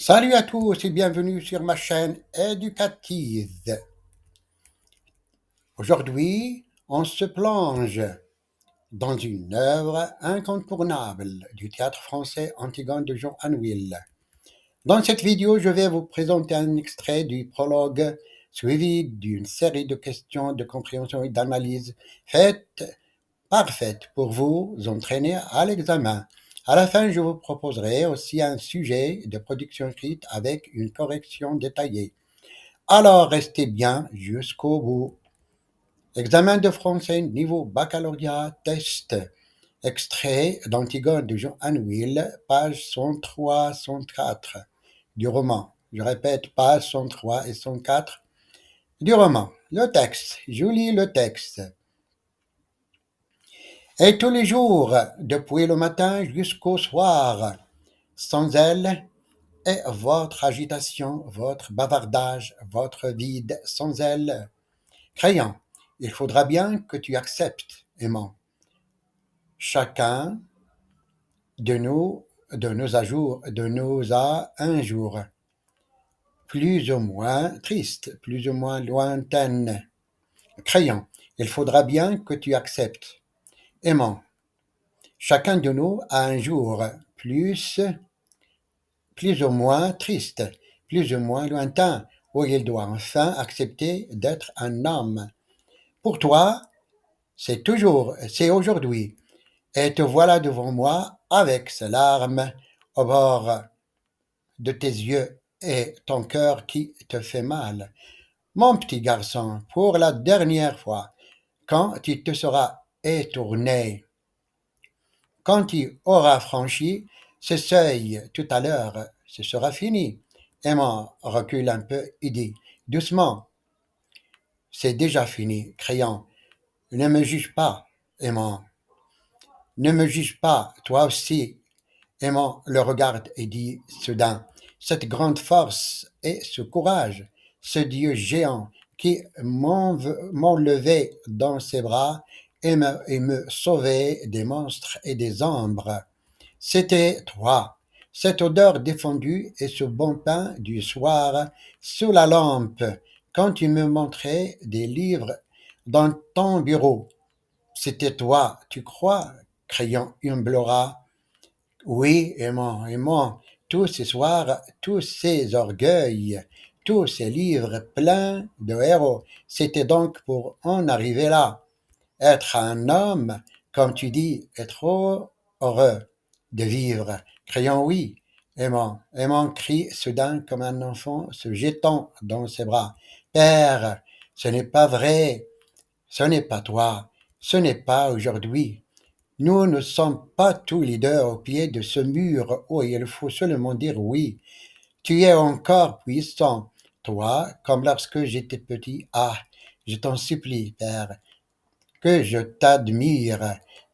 Salut à tous et bienvenue sur ma chaîne éducative. Aujourd'hui, on se plonge dans une œuvre incontournable du théâtre français Antigone de Jean Anouilh. Dans cette vidéo, je vais vous présenter un extrait du prologue suivi d'une série de questions de compréhension et d'analyse parfaites pour vous entraîner à l'examen. À la fin, je vous proposerai aussi un sujet de production écrite avec une correction détaillée. Alors restez bien jusqu'au bout. Examen de français niveau baccalauréat test. Extrait d'Antigone de Jean Anouilh, page 103-104 du roman. Je répète, page 103 et 104 du roman. Le texte. Je lis le texte. Et tous les jours, depuis le matin jusqu'au soir, sans elle, et votre agitation, votre bavardage, votre vide, sans elle. Crayon, il faudra bien que tu acceptes, aimant. Chacun de nous a un jour, plus ou moins triste, plus ou moins lointaine. Crayon, il faudra bien que tu acceptes, aimant. Chacun de nous a un jour, plus ou moins triste, plus ou moins lointain, où il doit enfin accepter d'être un homme. Pour toi, c'est aujourd'hui, et te voilà devant moi avec ces larmes au bord de tes yeux et ton cœur qui te fait mal. Mon petit garçon, pour la dernière fois, quand tu te seras étourné, quand tu auras franchi ce seuil tout à l'heure, ce sera fini. Aimant recule un peu et dit, doucement, c'est déjà fini, criant, ne me juge pas, aimant, ne me juge pas, toi aussi. Aimant le regarde et dit soudain, cette grande force et ce courage, ce Dieu géant qui m'enlevait dans ses bras et me sauvait des monstres et des ombres. C'était toi, cette odeur défendue et ce bon pain du soir sous la lampe, quand tu me montrais des livres dans ton bureau. C'était toi, tu crois, crayon humblera. Oui, aimant, tous ces soirs, tous ces orgueils, tous ces livres pleins de héros, c'était donc pour en arriver là. Être un homme, comme tu dis, est trop heureux de vivre. Criant oui, aimant crie soudain comme un enfant se jetant dans ses bras. Père, ce n'est pas vrai, ce n'est pas toi, ce n'est pas aujourd'hui. Nous ne sommes pas tous les deux au pied de ce mur où il faut seulement dire oui. Tu es encore puissant, toi, comme lorsque j'étais petit. Ah, je t'en supplie, Père, que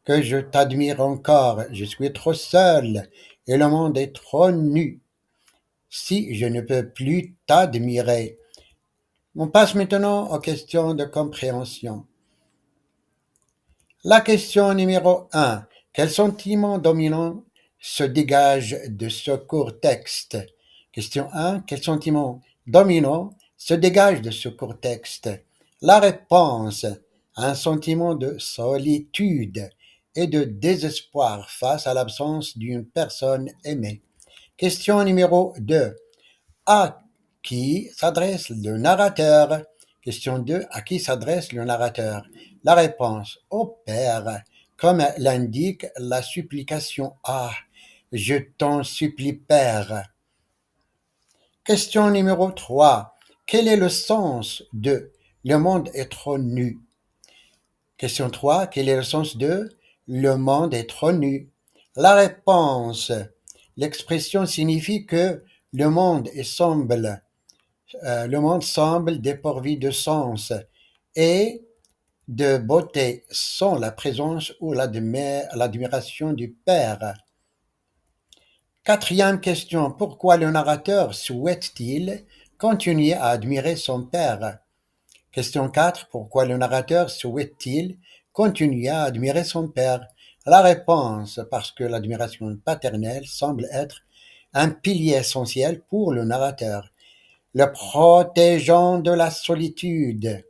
que je t'admire encore. Je suis trop seul et le monde est trop nu. Si je ne peux plus t'admirer. On passe maintenant aux questions de compréhension. La question numéro un. Quel sentiment dominant se dégage de ce court texte? Question un. Quel sentiment dominant se dégage de ce court texte? La réponse. Un sentiment de solitude et de désespoir face à l'absence d'une personne aimée. Question numéro 2. À qui s'adresse le narrateur? Question 2. À qui s'adresse le narrateur? La réponse au Père, comme l'indique la supplication A. Je t'en supplie, Père. Question numéro 3. Quel est le sens de le monde est trop nu? Question 3. Quel est le sens de le monde est trop nu? La réponse. L'expression signifie que le monde semble dépourvu de sens et de beauté sans la présence ou l'admiration du Père. Quatrième question. Pourquoi le narrateur souhaite-t-il continuer à admirer son Père? Question 4. Pourquoi le narrateur souhaite-t-il continuer à admirer son Père? La réponse. Parce que l'admiration paternelle semble être un pilier essentiel pour le narrateur, le protégeant de la solitude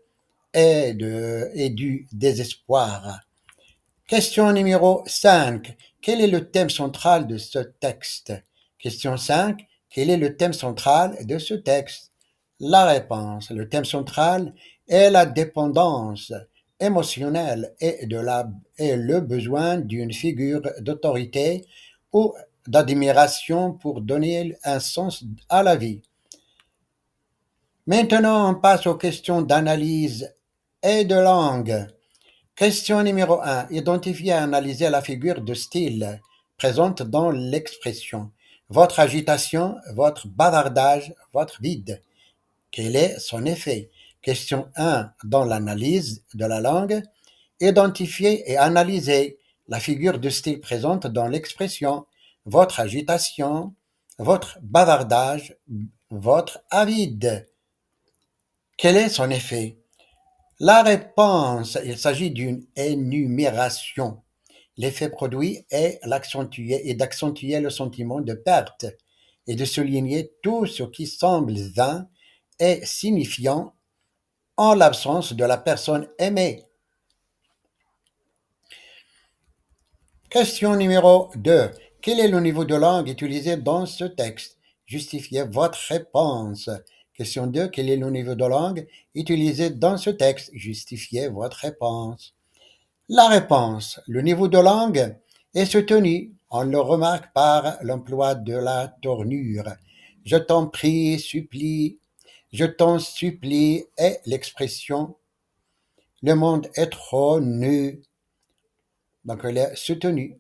et du désespoir. Question numéro 5. Quel est le thème central de ce texte? Question 5. Quel est le thème central de ce texte? La réponse. Le thème central est la dépendance émotionnelle et le besoin d'une figure d'autorité ou d'admiration pour donner un sens à la vie. Maintenant, on passe aux questions d'analyse et de langue. Question numéro 1. Identifiez et analysez la figure de style présente dans l'expression. Votre agitation, votre bavardage, votre vide. Quel est son effet? Question 1. Dans l'analyse de la langue, identifiez et analysez la figure de style présente dans l'expression. Votre agitation, votre bavardage, votre avide. Quel est son effet? La réponse, il s'agit d'une énumération. L'effet produit est d'accentuer le sentiment de perte et de souligner tout ce qui semble vain et signifiant en l'absence de la personne aimée. Question numéro 2. Quel est le niveau de langue utilisé dans ce texte? Justifiez votre réponse. Question 2. Quel est le niveau de langue utilisé dans ce texte? Justifiez votre réponse. La réponse. Le niveau de langue est soutenu. On le remarque par l'emploi de la tournure. Je t'en prie, supplie, je t'en supplie et l'expression le monde est trop nu. Donc elle est soutenue,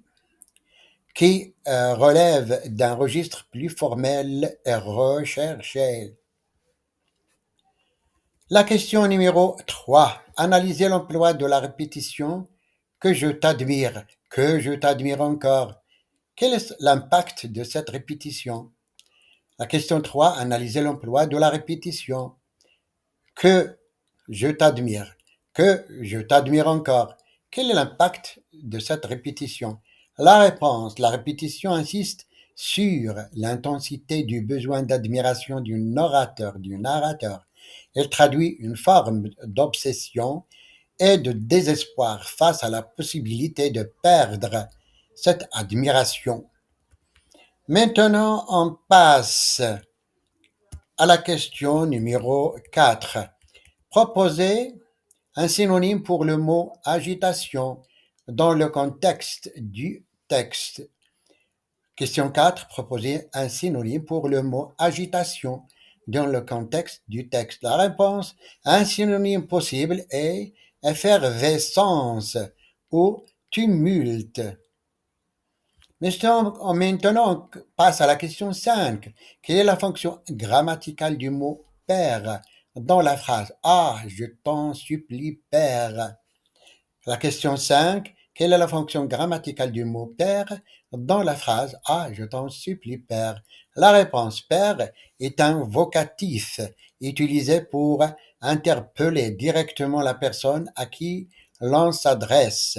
qui relève d'un registre plus formel et recherché. La question numéro 3. Analysez l'emploi de la répétition que je t'admire encore. Quel est l'impact de cette répétition? La question 3. Analysez l'emploi de la répétition que je t'admire encore. Quel est l'impact de cette répétition? La réponse. La répétition insiste sur l'intensité du besoin d'admiration du narrateur. Elle traduit une forme d'obsession et de désespoir face à la possibilité de perdre cette admiration. Maintenant, on passe à la question numéro 4. Proposez un synonyme pour le mot agitation dans le contexte du texte. Question 4. Proposez un synonyme pour le mot agitation dans le contexte du texte. La réponse, un synonyme possible est effervescence ou tumulte. Maintenant, on passe à la question 5. Quelle est la fonction grammaticale du mot père dans la phrase Ah, je t'en supplie, père? La question 5. Quelle est la fonction grammaticale du mot père dans la phrase Ah, je t'en supplie, père? La réponse père est un vocatif utilisé pour interpeller directement la personne à qui l'on s'adresse.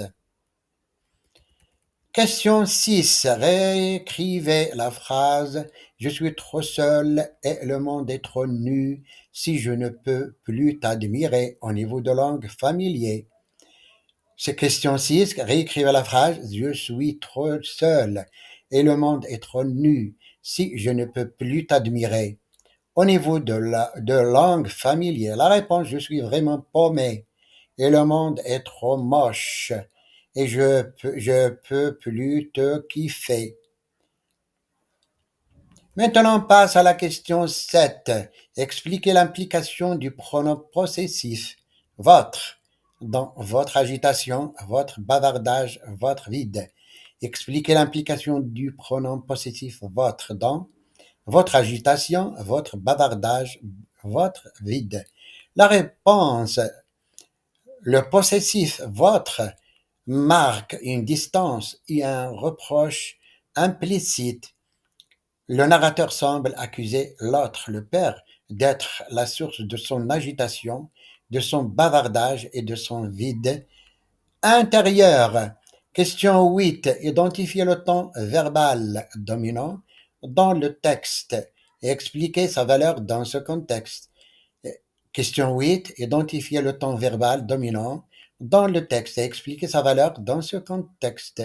Question 6. Réécrivez la phrase Je suis trop seul et le monde est trop nu si je ne peux plus t'admirer au niveau de langue familier. C'est question 6. Réécrivez la phrase Je suis trop seul et le monde est trop nu si je ne peux plus t'admirer. Au niveau de langue familière, la réponse Je suis vraiment paumé et le monde est trop moche et je peux plus te kiffer. Maintenant, on passe à la question 7. Expliquez l'implication du pronom possessif votre dans votre agitation, votre bavardage, votre vide. Expliquez l'implication du pronom possessif votre dans votre agitation, votre bavardage, votre vide. La réponse, le possessif votre marque une distance et un reproche implicite. Le narrateur semble accuser l'autre, le père, d'être la source de son agitation, de son bavardage et de son vide intérieur. Question 8. Identifiez le temps verbal dominant dans le texte et expliquer sa valeur dans ce contexte. Question 8. Identifier le temps verbal dominant dans le texte et expliquer sa valeur dans ce contexte.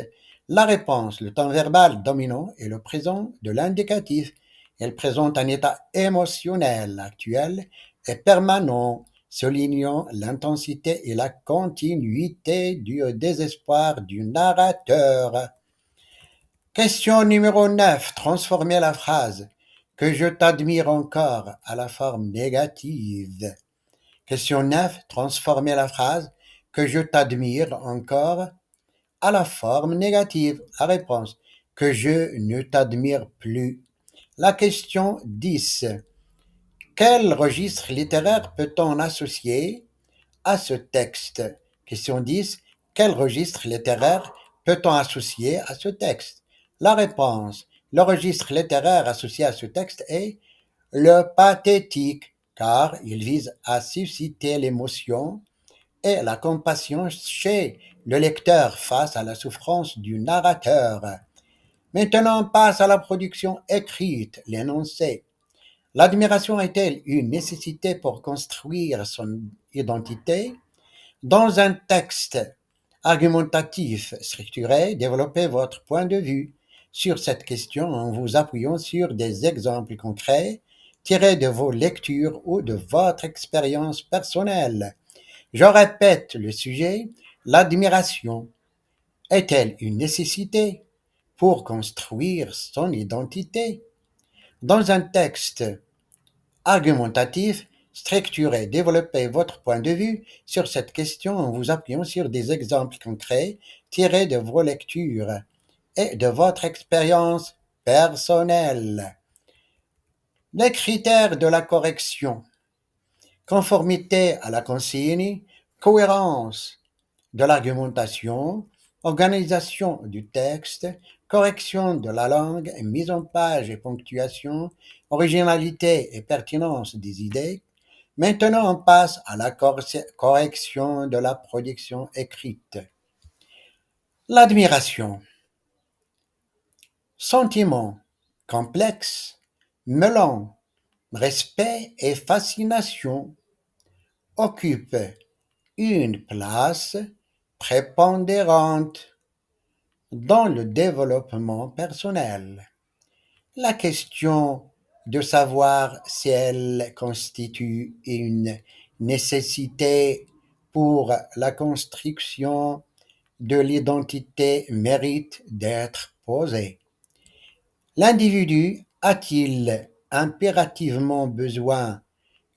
La réponse. Le temps verbal dominant est le présent de l'indicatif. Il présente un état émotionnel actuel et permanent, soulignant l'intensité et la continuité du désespoir du narrateur. Question numéro 9. Transformer la phrase que je t'admire encore à la forme négative. Question 9. Transformer la phrase que je t'admire encore à la forme négative. La réponse. Que je ne t'admire plus. La question 10. Quel registre littéraire peut-on associer à ce texte? Question 10. Quel registre littéraire peut-on associer à ce texte? La réponse. Le registre littéraire associé à ce texte est le pathétique, car il vise à susciter l'émotion et la compassion chez le lecteur face à la souffrance du narrateur. Maintenant, on passe à la production écrite, l'énoncé. L'admiration est-elle une nécessité pour construire son identité? Dans un texte argumentatif structuré, développez votre point de vue sur cette question en vous appuyant sur des exemples concrets tirés de vos lectures ou de votre expérience personnelle. Je répète le sujet, l'admiration est-elle une nécessité pour construire son identité? Dans un texte argumentatif, structuré, développez votre point de vue sur cette question en vous appuyant sur des exemples concrets tirés de vos lectures et de votre expérience personnelle. Les critères de la correction. Conformité à la consigne, cohérence de l'argumentation, organisation du texte, correction de la langue, mise en page et ponctuation, originalité et pertinence des idées. Maintenant, on passe à la correction de la production écrite. L'admiration. Sentiment complexe, mêlant respect et fascination, occupe une place prépondérante dans le développement personnel. La question de savoir si elle constitue une nécessité pour la construction de l'identité mérite d'être posée. L'individu a-t-il impérativement besoin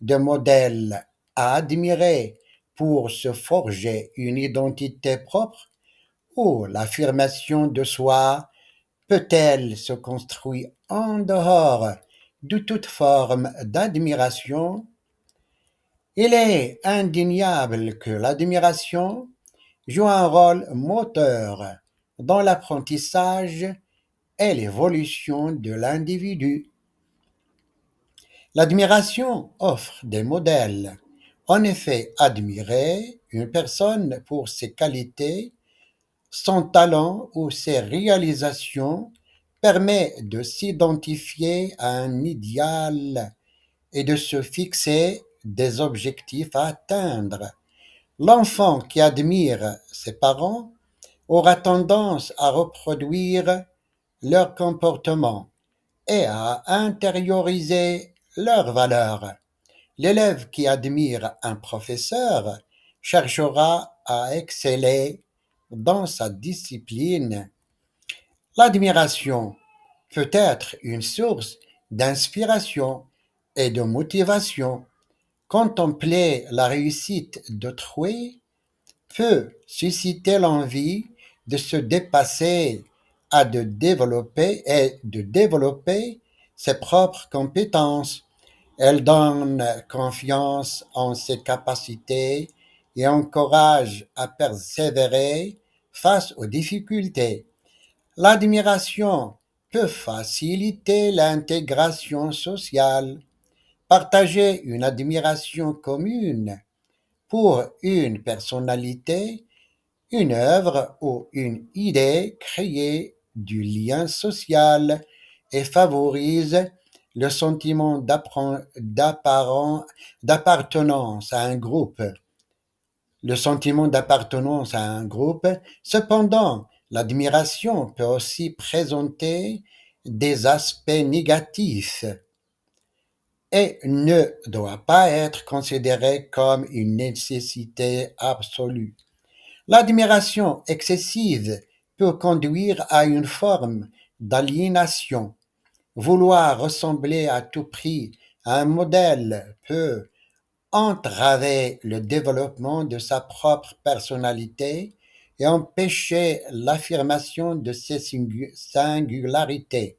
de modèles à admirer pour se forger une identité propre, ou l'affirmation de soi peut-elle se construire en dehors de toute forme d'admiration? Il est indéniable que l'admiration joue un rôle moteur dans l'apprentissage et l'évolution de l'individu. L'admiration offre des modèles. En effet, admirer une personne pour ses qualités, son talent ou ses réalisations permet de s'identifier à un idéal et de se fixer des objectifs à atteindre. L'enfant qui admire ses parents aura tendance à reproduire leur comportement et à intérioriser leurs valeurs. L'élève qui admire un professeur cherchera à exceller dans sa discipline. L'admiration peut être une source d'inspiration et de motivation. Contempler la réussite d'autrui peut susciter l'envie de se dépasser et de développer ses propres compétences. Elle donne confiance en ses capacités et encourage à persévérer face aux difficultés. L'admiration peut faciliter l'intégration sociale. Partager une admiration commune pour une personnalité, une œuvre ou une idée crée du lien social et favorise le sentiment d'appartenance à un groupe. Le sentiment d'appartenance à un groupe. Cependant, l'admiration peut aussi présenter des aspects négatifs et ne doit pas être considérée comme une nécessité absolue. L'admiration excessive peut conduire à une forme d'aliénation. Vouloir ressembler à tout prix à un modèle peut entraver le développement de sa propre personnalité et empêcher l'affirmation de ses singularités.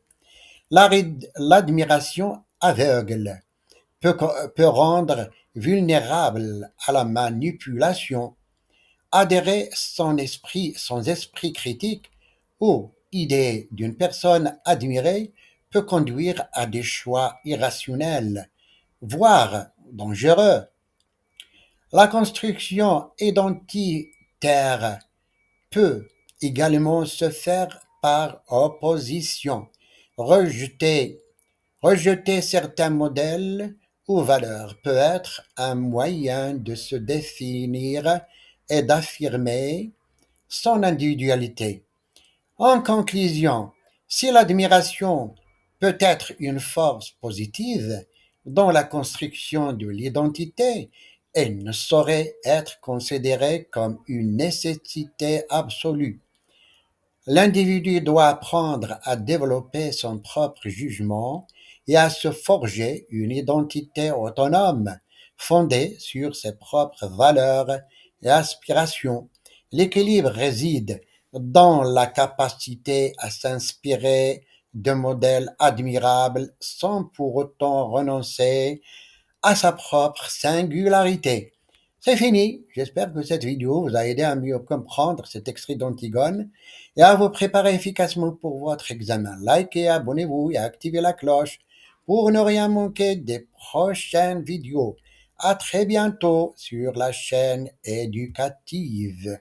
L'admiration aveugle peut rendre vulnérable à la manipulation. Adhérer son esprit critique aux idées d'une personne admirée peut conduire à des choix irrationnels, voire dangereux. La construction identitaire peut également se faire par opposition. Rejeter, rejeter certains modèles ou valeurs peut être un moyen de se définir et d'affirmer son individualité. En conclusion, si l'admiration peut être une force positive dans la construction de l'identité, elle ne saurait être considérée comme une nécessité absolue. L'individu doit apprendre à développer son propre jugement et à se forger une identité autonome, fondée sur ses propres valeurs et aspirations. L'équilibre réside dans la capacité à s'inspirer de modèles admirables sans pour autant renoncer à sa propre singularité. C'est fini. J'espère que cette vidéo vous a aidé à mieux comprendre cet extrait d'Antigone et à vous préparer efficacement pour votre examen. Likez, abonnez-vous et activez la cloche pour ne rien manquer des prochaines vidéos. À très bientôt sur la chaîne éducative.